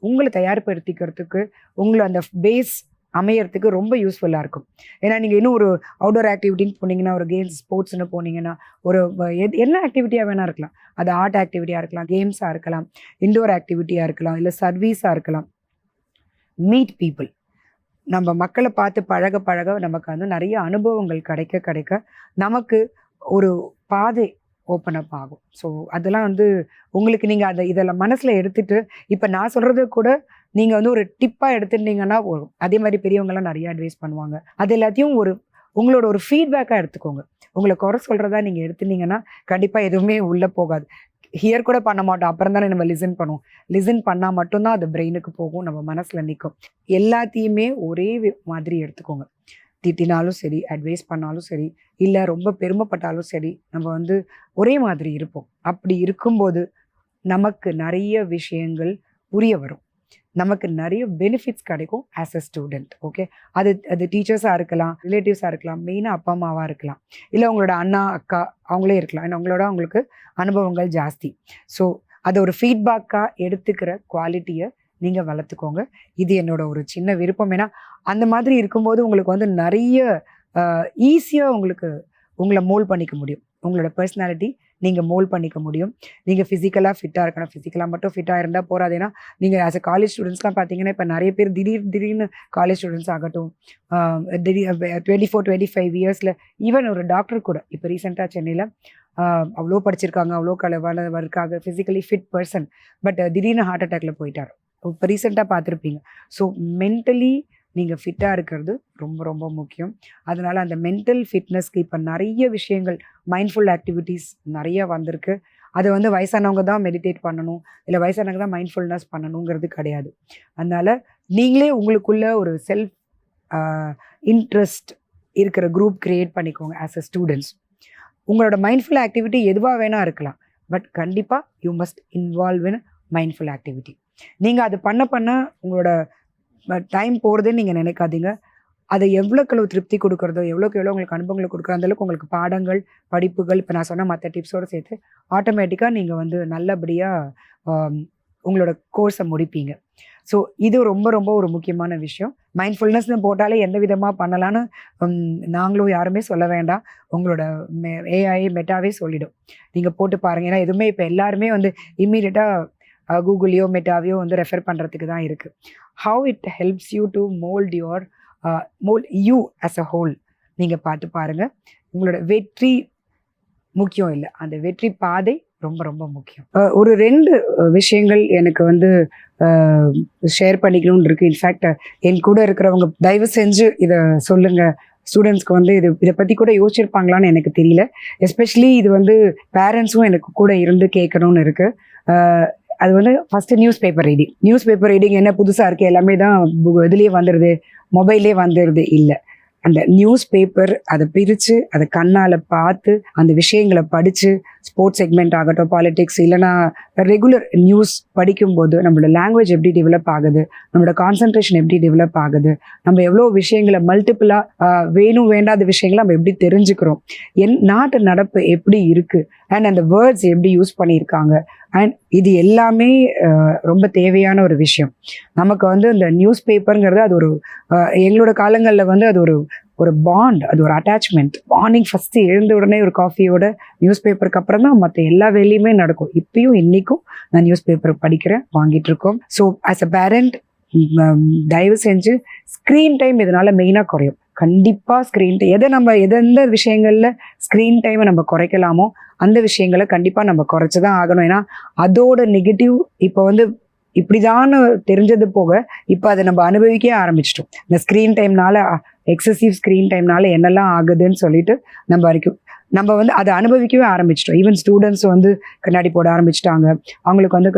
உங்களை தயார்படுத்திக்கிறதுக்கு, உங்களை அந்த பேஸ் அமையறதுக்கு ரொம்ப யூஸ்ஃபுல்லாக இருக்கும். ஏன்னா நீங்கள் இன்னும் ஒரு அவுட்டோர் ஆக்டிவிட்டின்னு போனீங்கன்னா, ஒரு கேம்ஸ் ஸ்போர்ட்ஸ்னு போனீங்கன்னா, ஒரு என்ன ஆக்டிவிட்டியாக வேணா இருக்கலாம். அது ஆர்ட் ஆக்டிவிட்டியாக இருக்கலாம், கேம்ஸாக இருக்கலாம், இன்டோர் ஆக்டிவிட்டியாக இருக்கலாம், இல்லை சர்வீஸாக இருக்கலாம். Meet people. நம்ம மக்களை பார்த்து பழக பழக நமக்கு வந்து நிறைய அனுபவங்கள் கிடைக்க கிடைக்க நமக்கு ஒரு பாதை ஓப்பன் அப் ஆகும். ஸோ அதெல்லாம் வந்து உங்களுக்கு நீங்கள் இதெல்லாம் மனசில் எடுத்துட்டு, இப்போ நான் சொல்கிறது கூட நீங்கள் வந்து ஒரு டிப்பாக எடுத்துட்டீங்கன்னா வரும். அதே மாதிரி பெரியவங்கலாம் நிறைய அட்வைஸ் பண்ணுவாங்க. அது எல்லாத்தையும் உங்களோட ஒரு ஃபீட்பேக்காக எடுத்துக்கோங்க. உங்களை குறை சொல்கிறதா நீங்கள் எடுத்துட்டீங்கன்னா கண்டிப்பாக எதுவுமே உள்ளே போகாது. ஹியர் கூட பண்ண மாட்டோம். அப்புறம் தானே நம்ம லிசன் பண்ணுவோம். லிசன் பண்ணால் மட்டும்தான் அது பிரெயினுக்கு போகும், நம்ம மனசில் நிற்கும். எல்லாத்தையுமே ஒரே மாதிரி எடுத்துக்கோங்க. திட்டினாலும் சரி, அட்வைஸ் பண்ணாலும் சரி, இல்லை ரொம்ப பெருமைப்பட்டாலும் சரி, நம்ம வந்து ஒரே மாதிரி இருப்போம். அப்படி இருக்கும்போது நமக்கு நிறைய விஷயங்கள் புரிய வரும். நமக்கு நிறைய பெனிஃபிட்ஸ் கிடைக்கும் ஆஸ் அ ஸ்டூடெண்ட். ஓகே, அது டீச்சர்ஸாக இருக்கலாம், ரிலேட்டிவ்ஸாக இருக்கலாம், மெயினாக அப்பா அம்மாவாக இருக்கலாம், இல்லை உங்களோட அண்ணா அக்கா அவங்களே இருக்கலாம். ஏன்னா அவங்களுக்கு அனுபவங்கள் ஜாஸ்தி. ஸோ அதை ஒரு ஃபீட்பேக்காக எடுத்துக்கிற குவாலிட்டியை நீங்கள் வளர்த்துக்கோங்க. இது என்னோட ஒரு சின்ன விருப்பம். ஏன்னா அந்த மாதிரி இருக்கும்போது உங்களுக்கு வந்து நிறைய ஈஸியாக உங்களை மோல்ட் பண்ணிக்க முடியும். உங்களோட பர்சனாலிட்டி நீங்கள் மோல்ட் பண்ணிக்க முடியும். நீங்கள் ஃபிசிக்கலாக ஃபிட்டாக இருக்கணும். ஃபிசிக்கலாக மட்டும் ஃபிட்டாக இருந்தால் போகாது. ஏன்னா நீங்கள் ஆஸ் அ காலேஜ் ஸ்டூடெண்ட்ஸ்லாம் பார்த்தீங்கன்னா, இப்போ நிறைய பேர் திடீர்னு காலேஜ் ஸ்டூடெண்ட்ஸ் ஆகட்டும், 24-25 இயர்ஸில் ஈவன் ஒரு டாக்டர் கூட இப்போ ரீசெண்டாக சென்னையில் அவ்வளோ படிச்சிருக்காங்க, அவ்வளோ இருக்காங்க, ஃபிசிக்கலி ஃபிட் பர்சன், பட் திடீர்னு ஹார்ட் அட்டாக்ல போயிட்டார். இப்போ ரீசெண்டாக பார்த்துருப்பீங்க. ஸோ மென்டலி நீங்கள் ஃபிட்டாக இருக்கிறது ரொம்ப ரொம்ப முக்கியம். அதனால் அந்த மென்டல் ஃபிட்னஸ்க்கு இப்போ நிறைய விஷயங்கள், மைண்ட்ஃபுல் ஆக்டிவிட்டீஸ் நிறைய வந்திருக்கு. அதை வந்து வயசானவங்க தான் மெடிடேட் பண்ணணும், இல்லை வயசானவங்க தான் மைண்ட்ஃபுல்னஸ் பண்ணணுங்கிறது கிடையாது. அதனால் நீங்களே உங்களுக்குள்ள ஒரு செல்ஃப் இன்ட்ரெஸ்ட் இருக்கிற குரூப் க்ரியேட் பண்ணிக்கோங்க ஆஸ் அ ஸ்டூடெண்ட்ஸ். உங்களோட மைண்ட்ஃபுல் ஆக்டிவிட்டி எதுவாக வேணால் இருக்கலாம், பட் கண்டிப்பாக you must involve in mindful activity. நீங்கள் அது பண்ண உங்களோட டைம் போகிறதுன்னு நீங்கள் நினைக்காதீங்க. அதை எவ்வளோக்கு திருப்தி கொடுக்குறதோ, எவ்வளோக்கு எவ்வளோ உங்களுக்கு அனுபவங்களை கொடுக்குறோ, அந்தளவுக்கு உங்களுக்கு பாடங்கள், படிப்புகள், இப்போ நான் சொன்ன மற்ற டிப்ஸோடு சேர்த்து ஆட்டோமேட்டிக்காக நீங்கள் வந்து நல்லபடியாக உங்களோட கோர்ஸை முடிப்பீங்க. ஸோ இது ரொம்ப ரொம்ப ஒரு முக்கியமான விஷயம். மைண்ட்ஃபுல்னஸ்னு போட்டாலே எந்த விதமாக பண்ணலான்னு நாங்களும் யாருமே சொல்ல வேண்டாம். உங்களோட ஏஐ மெட்டாவே சொல்லிடும். நீங்கள் போட்டு பாருங்கள். ஏன்னா எதுவுமே இப்போ எல்லாருமே வந்து இம்மீடியட்டாக கூகுளையோ மெட்டாவையோ வந்து ரெஃபர் பண்ணுறதுக்கு தான் இருக்குது. How it helps you to mould you as a whole. நீங்கள் பார்த்து பாருங்கள். உங்களோட வெற்றி முக்கியம் இல்லை, அந்த வெற்றி பாதை ரொம்ப ரொம்ப முக்கியம். ஒரு 2 விஷயங்கள் எனக்கு வந்து ஷேர் பண்ணிக்கணும்னு இருக்குது. இன்ஃபேக்ட் என் கூட இருக்கிறவங்க தயவு செஞ்சு இதை சொல்லுங்கள். ஸ்டூடெண்ட்ஸ்க்கு வந்து இதை பற்றி கூட யோசிச்சிருப்பாங்களான்னு எனக்கு தெரியல. எஸ்பெஷலி இது வந்து பேரண்ட்ஸும் எனக்கு கூட இருந்து கேட்கணும்னு இருக்குது. அது வந்து ஃபஸ்ட்டு நியூஸ் பேப்பர் ரீடிங் என்ன புதுசாக இருக்குது, எல்லாமே தான் இதுலேயே வந்துடுது, மொபைல்லே வந்துடுது. இல்லை, அந்த நியூஸ் பேப்பர் அதை பிரித்து அதை கண்ணால் பார்த்து அந்த விஷயங்களை படித்து, ஸ்போர்ட்ஸ் செக்மெண்ட் ஆகட்டும், பாலிடிக்ஸ், இல்லைனா ரெகுலர் நியூஸ் படிக்கும்போது நம்மளோட லாங்குவேஜ் எப்படி டெவலப் ஆகுது, நம்மளோட கான்சன்ட்ரேஷன் எப்படி டெவலப் ஆகுது, நம்ம எவ்வளோ விஷயங்களை மல்டிப்புளாக வேணும் வேண்டாத விஷயங்களை நம்ம எப்படி தெரிஞ்சுக்கிறோம், நாட்டு நடப்பு எப்படி இருக்குது, அண்ட் அந்த வேர்ட்ஸ் எப்படி யூஸ் பண்ணியிருக்காங்க, அண்ட் இது எல்லாமே ரொம்ப தேவையான ஒரு விஷயம். நமக்கு வந்து இந்த நியூஸ் பேப்பருங்கிறது அது ஒரு எங்களோட காலங்களில் வந்து அது ஒரு பாண்ட், அது ஒரு அட்டாச்மெண்ட். மார்னிங் ஃபஸ்ட்டு எழுந்த உடனே ஒரு காஃபியோட நியூஸ் பேப்பருக்கு அப்புறம் தான் மற்ற எல்லா வேலையுமே நடக்கும். இப்பயும் இன்னைக்கும் நான் நியூஸ் பேப்பர் படிக்கிறேன், வாங்கிட்டு இருக்கோம். ஸோ ஆஸ் அ பேரண்ட் தயவு செஞ்சு ஸ்க்ரீன் டைம் இதனால் மெயினாக குறையும். கண்டிப்பாக ஸ்க்ரீன் டைம் எந்த விஷயங்களில் ஸ்க்ரீன் டைமை நம்ம குறைக்கலாமோ அந்த விஷயங்களை கண்டிப்பாக நம்ம குறைச்சி தான் ஆகணும். ஏன்னா அதோட நெகட்டிவ் இப்போ வந்து இப்படிதான் தெரிஞ்சது போக இப்போ அதை நம்ம அனுபவிக்க ஆரம்பிச்சிட்டோம். இந்த ஸ்க்ரீன் டைம்னால, எக்ஸசிவ் ஸ்க்ரீன் டைம்னால என்னெல்லாம் ஆகுதுன்னு சொல்லிட்டு நம்ம வந்து அதை அனுபவிக்கவே ஆரம்பிச்சிட்டோம். ஈவன் ஸ்டூடெண்ட்ஸ் வந்து கண்ணாடி போட ஆரம்பிச்சிட்டாங்க. அவங்களுக்கு வந்து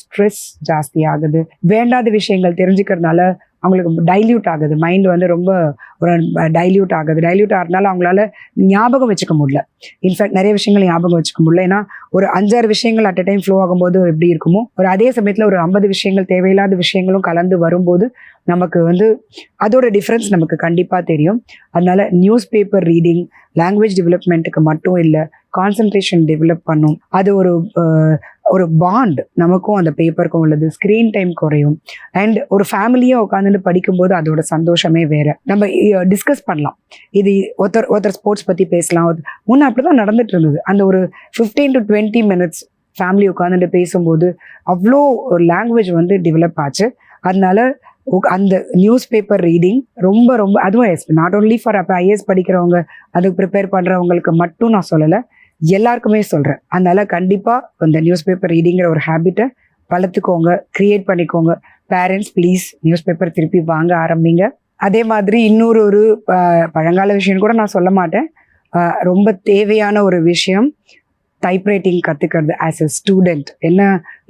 ஸ்ட்ரெஸ் ஜாஸ்தி ஆகுது. வேண்டாத விஷயங்கள் தெரிஞ்சுக்கிறதுனால அவங்களுக்கு டைல்யூட் ஆகுது, மைண்ட் வந்து ரொம்ப ஒரு டைல்யூட் ஆகுது. டைல்யூட் ஆகிறதுனால அவங்களால ஞாபகம் வச்சுக்க முடியல. இன்ஃபேக்ட் நிறைய விஷயங்கள் ஞாபகம் வச்சுக்க முடியல. ஏன்னா ஒரு 5-6 விஷயங்கள் அட் அ டைம் ஃப்ளோ ஆகும்போது எப்படி இருக்குமோ, ஒரு அதே சமயத்தில் ஒரு 50 விஷயங்கள் தேவையில்லாத விஷயங்களும் கலந்து வரும்போது நமக்கு வந்து அதோட டிஃப்ரென்ஸ் நமக்கு கண்டிப்பாக தெரியும். அதனால நியூஸ் பேப்பர் ரீடிங் லாங்குவேஜ் டெவலப்மெண்ட்டுக்கு மட்டும் இல்லை, கான்சன்ட்ரேஷன் டெவலப் பண்ணும். அது ஒரு பாண்ட் நமக்கும் அந்த பேப்பருக்கும் உள்ளது. ஸ்க்ரீன் டைம் குறையும். அண்ட் ஒரு ஃபேமிலியாக உட்காந்துட்டு படிக்கும்போது அதோட சந்தோஷமே வேற. நம்ம டிஸ்கஸ் பண்ணலாம். இது ஒருத்தர் ஸ்போர்ட்ஸ் பற்றி பேசலாம். முன்ன அப்படி தான் நடந்துட்டு இருந்தது. அந்த ஒரு 15 to 20 மினிட்ஸ் ஃபேமிலி உட்காந்துட்டு பேசும்போது அவ்வளோ ஒரு லாங்குவேஜ் வந்து டெவலப் ஆச்சு. அதனால அந்த நியூஸ் பேப்பர் ரீடிங் ரொம்ப ரொம்ப, அதுவும் நாட் ஓன்லி ஃபார் அப்போ ஐஏஎஸ் படிக்கிறவங்க அதுக்கு ப்ரிப்பேர் பண்ணுறவங்களுக்கு மட்டும் நான் சொல்லலை, எல்லாருக்குமே சொல்கிறேன். அதனால கண்டிப்பாக அந்த நியூஸ் பேப்பர் ரீடிங்கிற ஒரு ஹேபிட்டை வளர்த்துக்கோங்க, க்ரியேட் பண்ணிக்கோங்க. பேரண்ட்ஸ் ப்ளீஸ் நியூஸ் பேப்பர் திருப்பி வாங்க ஆரம்பிங்க. அதே மாதிரி இன்னொரு பழங்கால விஷயம் கூட நான் சொல்ல மாட்டேன், ரொம்ப தேவையான ஒரு விஷயம் டைப்ரைட்டிங் கற்றுக்கிறது ஆஸ் எ ஸ்டூடெண்ட். என்ன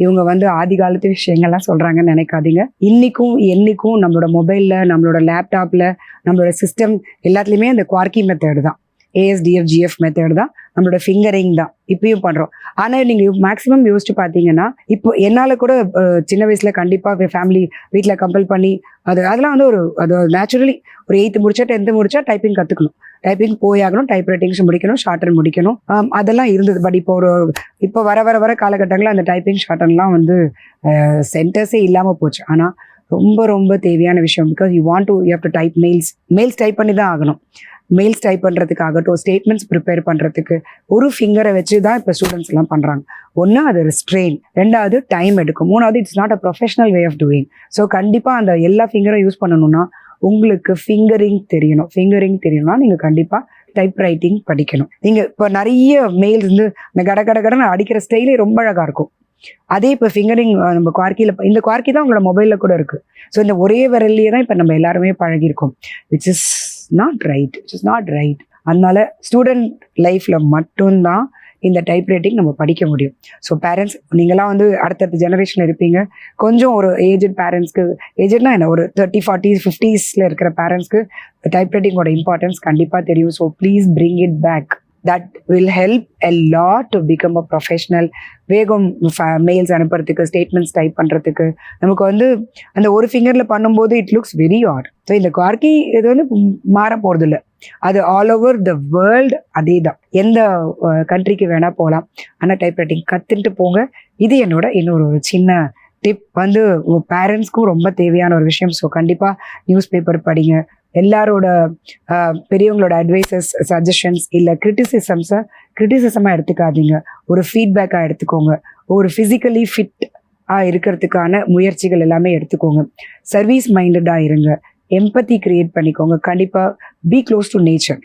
இவங்க வந்து ஆதி காலத்து விஷயங்கள்லாம் சொல்கிறாங்கன்னு நினைக்காதீங்க. இன்னைக்கும் என்னைக்கும் நம்மளோட மொபைலில், நம்மளோட லேப்டாப்பில், நம்மளோட சிஸ்டம் எல்லாத்துலேயுமே அந்த குவார்க்கி மெத்தேடு தான், ASDFGF மெத்தேடு தான், நம்மளோட ஃபிங்கரிங் தான் இப்பயும் பண்ணுறோம். ஆனால் நீங்கள் மேக்ஸிமம் யோசிச்சு பார்த்தீங்கன்னா, இப்போ என்னால் கூட சின்ன வயசில் கண்டிப்பாக ஃபேமிலி வீட்டில் கம்பல் பண்ணி அதெல்லாம் வந்து அது நேச்சுரலி ஒரு 8th முடிச்சா 10th முடிச்சா டைப்பிங் கற்றுக்கணும், டைப்பிங் போயாகணும், டைப் ரைட்டிங்ஸ் முடிக்கணும், ஷார்ட்டன் முடிக்கணும், அதெல்லாம் இருந்தது. பட் இப்போ வர காலகட்டங்களில் அந்த டைப்பிங் ஷார்ட்டன்லாம் வந்து சென்டர்ஸே இல்லாமல் போச்சு. ஆனால் ரொம்ப ரொம்ப தேவையான விஷயம். Because you have to type mails type பண்ணி தான் ஆகணும். மெயில்ஸ் டைப் பண்ணுறதுக்காகட்டும், ஸ்டேட்மெண்ட்ஸ் ப்ரிப்பேர் பண்ணுறதுக்கு ஒரு ஃபிங்கரை வச்சு தான் இப்போ ஸ்டூடெண்ட்ஸ் எல்லாம் பண்ணுறாங்க. ஒன்று அது ரெஸ்ட்ரெயின், ரெண்டாவது டைம் எடுக்கும், மூணாவது it's not a professional way of doing. So கண்டிப்பாக அந்த எல்லா ஃபிங்கரும் யூஸ் பண்ணணும்னா உங்களுக்கு ஃபிங்கரிங் தெரியணும்னா நீங்கள் கண்டிப்பாக டைப் ரைட்டிங் படிக்கணும். நீங்கள் இப்போ நிறைய மெயில்ஸ் வந்து இந்த கடன்னு அடிக்கிற ஸ்டைலே ரொம்ப அழகாக இருக்கும். அதே இப்போ ஃபிங்கரிங் நம்ம குவார்க்கியில், இந்த குவார்க்கி தான் உங்களோட மொபைலில் கூட இருக்குது. ஸோ இந்த ஒரே விரல்லையே தான் இப்போ நம்ம எல்லாருமே பழகியிருக்கோம், விச் இஸ் நாட் ரைட். அதனால ஸ்டூடெண்ட் லைஃப்பில் மட்டும்தான் இந்த டைப் ரைட்டிங் நம்ம படிக்க முடியும். ஸோ பேரண்ட்ஸ், நீங்களாம் வந்து அடுத்தடுத்த ஜெனரேஷன் இருப்பீங்க. கொஞ்சம் ஒரு ஏஜட் பேரண்ட்ஸ்க்கு, ஏஜட்னா என்ன, ஒரு 30, 40, 50s இருக்கிற பேரண்ட்ஸ்க்கு டைப் ரைட்டிங்கோட இம்பார்ட்டன்ஸ் கண்டிப்பாக தெரியும். So please bring it back. that will help a lot to become a professional. வேகம் மெயில்ஸ் அனுப்புறதுக்கு, ஸ்டேட்மெண்ட்ஸ் டைப் பண்ணுறதுக்கு நமக்கு வந்து அந்த ஒரு ஃபிங்கரில் பண்ணும்போது it looks very odd. So இந்த குவார்க்கி இது வந்து மாற போகிறது இல்லை, அது ஆல் ஓவர் த வேர்ல்டு அதே தான். எந்த கண்ட்ரிக்கு வேணால் போகலாம். ஆனால் டைப் ரைட்டிங் கற்றுட்டு போங்க. இது என்னோட இன்னொரு சின்ன டிப், வந்து பேரண்ட்ஸ்க்கும் ரொம்ப தேவையான ஒரு விஷயம். ஸோ கண்டிப்பாக நியூஸ் பேப்பர் படிங்க. எல்லாரோட பெரியவங்களோட அட்வைசஸ், சஜஷன்ஸ் இல்லை கிரிட்டிசிசமாக எடுத்துக்காதீங்க, ஒரு ஃபீட்பேக்காக எடுத்துக்கோங்க. ஒரு ஃபிசிக்கலி ஃபிட்டாக இருக்கிறதுக்கான முயற்சிகள் எல்லாமே எடுத்துக்கோங்க. சர்வீஸ் மைண்டடாக இருங்க, எம்பத்தி கிரியேட் பண்ணிக்கோங்க. கண்டிப்பாக பி க்ளோஸ் டு நேச்சர்.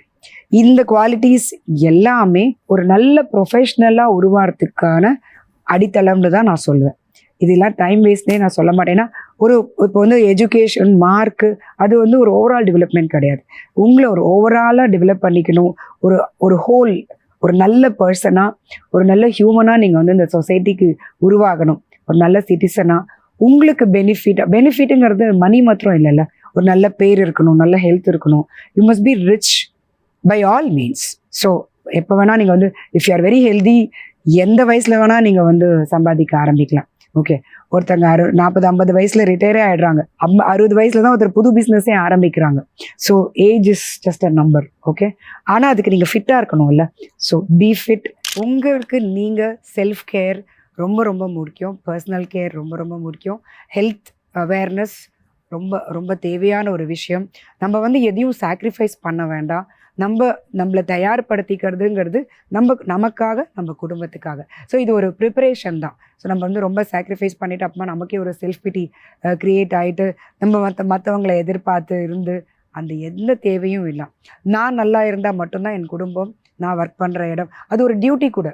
இந்த குவாலிட்டிஸ் எல்லாமே ஒரு நல்ல ப்ரொஃபஷ்னலாக உருவாகிறதுக்கான அடித்தளம்னு தான் நான் சொல்லுவேன். இதெல்லாம் டைம் வேஸ்ட்னே நான் சொல்ல மாட்டேன். ஏன்னா இப்போ வந்து எஜுகேஷன், மார்க்கு, அது வந்து ஒரு ஓவரால் டெவலப்மெண்ட் கிடையாது. உங்களை ஒரு ஓவராலாக டெவலப் பண்ணிக்கணும். ஒரு ஹோல், ஒரு நல்ல பர்சனாக, ஒரு நல்ல ஹியூமனாக நீங்கள் வந்து இந்த சொசைட்டிக்கு உருவாகணும். ஒரு நல்ல சிட்டிசனாக உங்களுக்கு பெனிஃபிட்டுங்கிறது மணி மாத்திரம் இல்லைல்ல, ஒரு நல்ல பேர் இருக்கணும், நல்ல ஹெல்த் இருக்கணும். You must be rich by all means. So எப்போ வேணால் நீங்கள் வந்து if you are very healthy, எந்த வயசில் வேணால் நீங்கள் வந்து சம்பாதிக்க ஆரம்பிக்கலாம். ஓகே, ஒருத்தங்க 40-50 வயசில் ரிட்டையரே ஆகிடுறாங்க. 60 வயசில் தான் ஒருத்தர் புது பிஸ்னஸே ஆரம்பிக்கிறாங்க. So age is just a number. Okay, ஆனால் அதுக்கு நீங்கள் ஃபிட்டாக இருக்கணும்ல. So B fit. உங்களுக்கு நீங்கள் செல்ஃப் கேர் ரொம்ப ரொம்ப முக்கியம், பர்சனல் கேர் ரொம்ப ரொம்ப முக்கியம், ஹெல்த் அவேர்னஸ் ரொம்ப ரொம்ப தேவையான ஒரு விஷயம். நம்ம வந்து எதையும் சாக்ரிஃபைஸ் பண்ண வேண்டாம். நம்மளை தயார்படுத்திக்கிறதுங்கிறது நமக்காக, நம்ம குடும்பத்துக்காக. ஸோ இது ஒரு ப்ரிப்பரேஷன் தான். ஸோ நம்ம வந்து ரொம்ப சாக்ரிஃபைஸ் பண்ணிவிட்டு அப்புறமா நமக்கே ஒரு செல்ஃப் பிட்டி க்ரியேட் ஆகிட்டு நம்ம மற்றவங்களை எதிர்பார்த்து இருந்து அந்த எந்த தேவையும் இல்லை. நான் நல்லா இருந்தால் மட்டும்தான் என் குடும்பம், நான் ஒர்க் பண்ணுற இடம், அது ஒரு டியூட்டி கூட.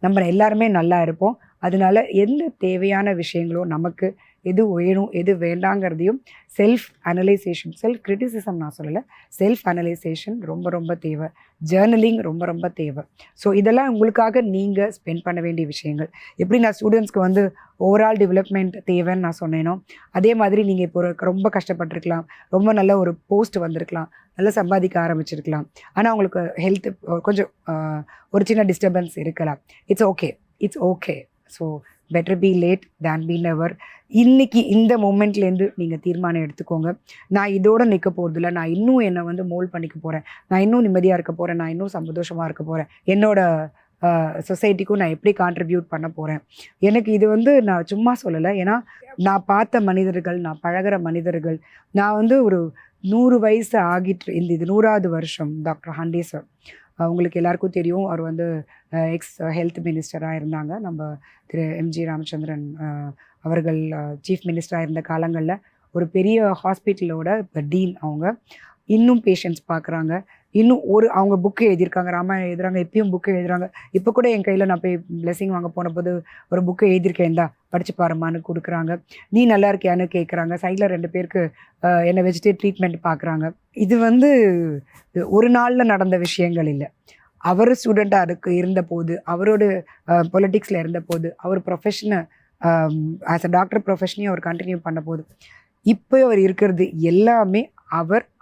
நம்ம எல்லாருமே நல்லா இருப்போம். அதனால எந்த தேவையான விஷயங்களோ நமக்கு எது வேணும் எது வேண்டாங்கிறதையும் செல்ஃப் அனலைசேஷன், செல்ஃப் கிரிட்டிசிசம் நான் சொல்லலை, செல்ஃப் அனலைசேஷன் ரொம்ப ரொம்ப தேவை. ஜேர்னலிங் ரொம்ப ரொம்ப தேவை. ஸோ இதெல்லாம் உங்களுக்காக நீங்கள் ஸ்பெண்ட் பண்ண வேண்டிய விஷயங்கள். எப்படி நான் ஸ்டூடெண்ட்ஸ்க்கு வந்து ஓவரால் டெவலப்மெண்ட் தேவைன்னு நான் சொன்னேனோ, அதே மாதிரி நீங்கள் இப்போ ரொம்ப கஷ்டப்பட்டிருக்கலாம், ரொம்ப நல்ல ஒரு போஸ்ட் வந்திருக்கலாம், நல்லா சம்பாதிக்க ஆரம்பிச்சிருக்கலாம், ஆனால் உங்களுக்கு ஹெல்த் கொஞ்சம் ஒரு சின்ன டிஸ்டர்பன்ஸ் இருக்கலாம். It's okay, it's okay. So better B late than B never. இன்னைக்கு இந்த மூமெண்ட்லேருந்து நீங்கள் தீர்மானம் எடுத்துக்கோங்க. நான் இதோட நிற்க போகிறதில்ல, நான் இன்னும் என்னை வந்து மோல்ட் பண்ணிக்க போகிறேன், நான் இன்னும் நிம்மதியாக இருக்க போகிறேன், நான் இன்னும் சந்தோஷமாக இருக்க போகிறேன், என்னோட சொசைட்டிக்கும் நான் எப்படி கான்ட்ரிபியூட் பண்ண போகிறேன். எனக்கு இது வந்து நான் சும்மா சொல்லலை, ஏன்னா நான் பார்த்த மனிதர்கள், நான் பழகிற மனிதர்கள், நான் வந்து ஒரு 100 வயசு ஆகிட்டு இது 100வது வருஷம் டாக்டர் ஹண்டே சார். உங்களுக்கு எல்லாருக்கும் தெரியும், அவர் வந்து எக்ஸ் ஹெல்த் மினிஸ்டராக இருந்தாங்க. நம்ம திரு எம்ஜி ராமச்சந்திரன் அவர்கள் சீஃப் மினிஸ்டராக இருந்த காலங்களில் ஒரு பெரிய ஹாஸ்பிட்டலோட டீன். அவங்க இன்னும் பேஷண்ட்ஸ் பார்க்குறாங்க, இன்னும் அவங்க புக்கு எழுதியிருக்காங்க, ராமாயணம் எழுதுறாங்க, இப்பயும் புக்கு எழுதுறாங்க. இப்போ கூட என் கையில் நான் போய் பிளெஸிங் வாங்க போனபோது ஒரு புக்கு எழுதியிருக்கேன், தான் படிச்சு பாருமான்னு கொடுக்குறாங்க. நீ நல்லா இருக்கியான்னு கேட்குறாங்க. சைடில் 2 பேருக்கு என்னை வச்சுட்டு ட்ரீட்மெண்ட் பார்க்குறாங்க. இது வந்து ஒரு நாளில் நடந்த விஷயங்கள் இல்லை. அவர் ஸ்டூடெண்ட்டாக இருந்தபோது, அவரோட பொலிட்டிக்ஸில் இருந்தபோது, அவர் ப்ரொஃபஷனை ஆஸ் அ டாக்டர் ப்ரொஃபஷனையும் அவர் கண்டினியூ பண்ண போது, இப்போ அவர் இருக்கிறது எல்லாமே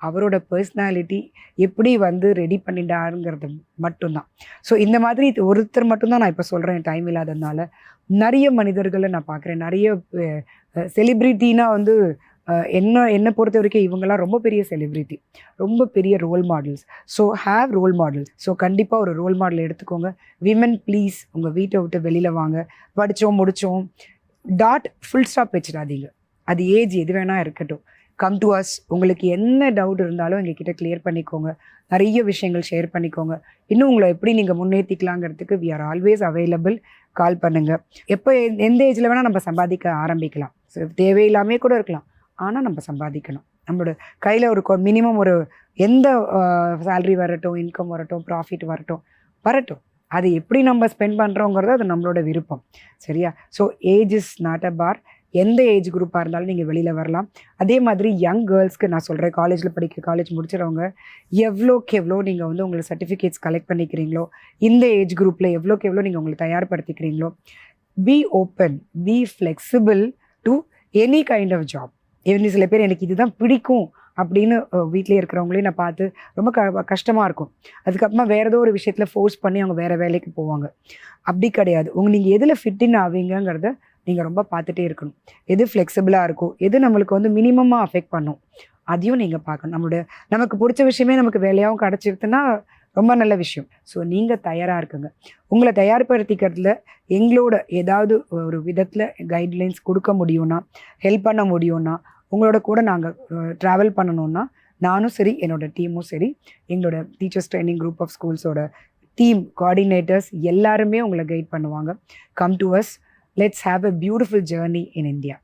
அவரோட பர்சனாலிட்டி எப்படி வந்து ரெடி பண்ணிட்டாருங்கிறது மட்டும்தான். ஸோ இந்த மாதிரி ஒருத்தர் மட்டும்தான் நான் இப்போ சொல்கிறேன், டைம் இல்லாததுனால. நிறைய மனிதர்களை நான் பார்க்குறேன், நிறைய செலிப்ரிட்டினா வந்து என்னை பொறுத்த வரைக்கும் இவங்கெல்லாம் ரொம்ப பெரிய செலிப்ரிட்டி, ரொம்ப பெரிய role models. So have role models. So கண்டிப்பாக ஒரு ரோல் மாடல் எடுத்துக்கோங்க. விமன் ப்ளீஸ் உங்கள் வீட்டை விட்டு வெளியில் வாங்க. படித்தோம் முடித்தோம் டாட் ஃபுல் ஸ்டாப் வச்சிடாதீங்க. அது ஏஜ் எது வேணால் இருக்கட்டும். Come to as. உங்களுக்கு என்ன டவுட் இருந்தாலும் எங்ககிட்ட கிளியர் பண்ணிக்கோங்க. நிறைய விஷயங்கள் ஷேர் பண்ணிக்கோங்க. இன்னும் உங்களை எப்படி நீங்கள் முன்னேற்றிக்கலாங்கிறதுக்கு வி ஆர் ஆல்வேஸ் அவைலபிள். கால் பண்ணுங்கள். எப்போ எந்த ஏஜில் வேணால் நம்ம சம்பாதிக்க ஆரம்பிக்கலாம். ஸோ தேவையில்லாமே கூட இருக்கலாம், ஆனால் நம்ம சம்பாதிக்கணும். நம்மளோட கையில் ஒரு மினிமம் ஒரு எந்த சேலரி வரட்டும், இன்கம் வரட்டும், ப்ராஃபிட் வரட்டும், அது எப்படி நம்ம ஸ்பெண்ட் பண்ணுறோங்கிறது அது நம்மளோட விருப்பம். சரியா? So age is not a bar. எந்த ஏஜ் குரூப்பாக இருந்தாலும் நீங்கள் வெளியில் வரலாம். அதே மாதிரி யங் கேர்ள்ஸ்க்கு நான் சொல்கிறேன், காலேஜ் முடிச்சிடவங்க எவ்வளோக்கு எவ்வளோ நீங்கள் வந்து உங்களுக்கு சர்டிஃபிகேட்ஸ் கலெக்ட் பண்ணிக்கிறீங்களோ, இந்த ஏஜ் குரூப்பில் எவ்வளோக்கு எவ்வளோ நீங்கள் உங்களை தயார்படுத்திக்கிறீங்களோ, be open, be flexible to any kind of job. even சில பேர் எனக்கு இதுதான் பிடிக்கும் அப்படின்னு வீட்டிலே இருக்கிறவங்களையும் நான் பார்த்து ரொம்ப கஷ்டமாக இருக்கும். அதுக்கப்புறமா வேறு ஏதோ ஒரு விஷயத்தில் ஃபோர்ஸ் பண்ணி அவங்க வேறு வேலைக்கு போவாங்க. அப்படி கிடையாது. நீங்கள் எதில் ஃபிட்டின் ஆவீங்கிறத நீங்கள் ரொம்ப பார்த்துட்டே இருக்கணும். எது ஃப்ளெக்சிபிளாக இருக்கும், எது நம்மளுக்கு வந்து மினிமமாக அஃபெக்ட் பண்ணும், அதையும் நீங்கள் பார்க்கணும். நமக்கு பிடிச்ச விஷயமே நமக்கு வேலையாகவும் கிடச்சிருக்குன்னா ரொம்ப நல்ல விஷயம். ஸோ நீங்கள் தயாராக இருக்குங்க. உங்களை தயார்படுத்திக்கிறதுல எங்களோட ஏதாவது ஒரு விதத்தில் கைட்லைன்ஸ் கொடுக்க முடியும்னா, ஹெல்ப் பண்ண முடியும்னா, உங்களோட கூட நாங்கள் ட்ராவல் பண்ணணுன்னா, நானும் சரி என்னோட டீமும் சரி, எங்களோட டீச்சர்ஸ் ட்ரைனிங் குரூப் ஆஃப் ஸ்கூல்ஸோட டீம் கோஆர்டினேட்டர்ஸ் எல்லாருமே உங்களை கைட் பண்ணுவாங்க. Come to us. Let's have a beautiful journey in India.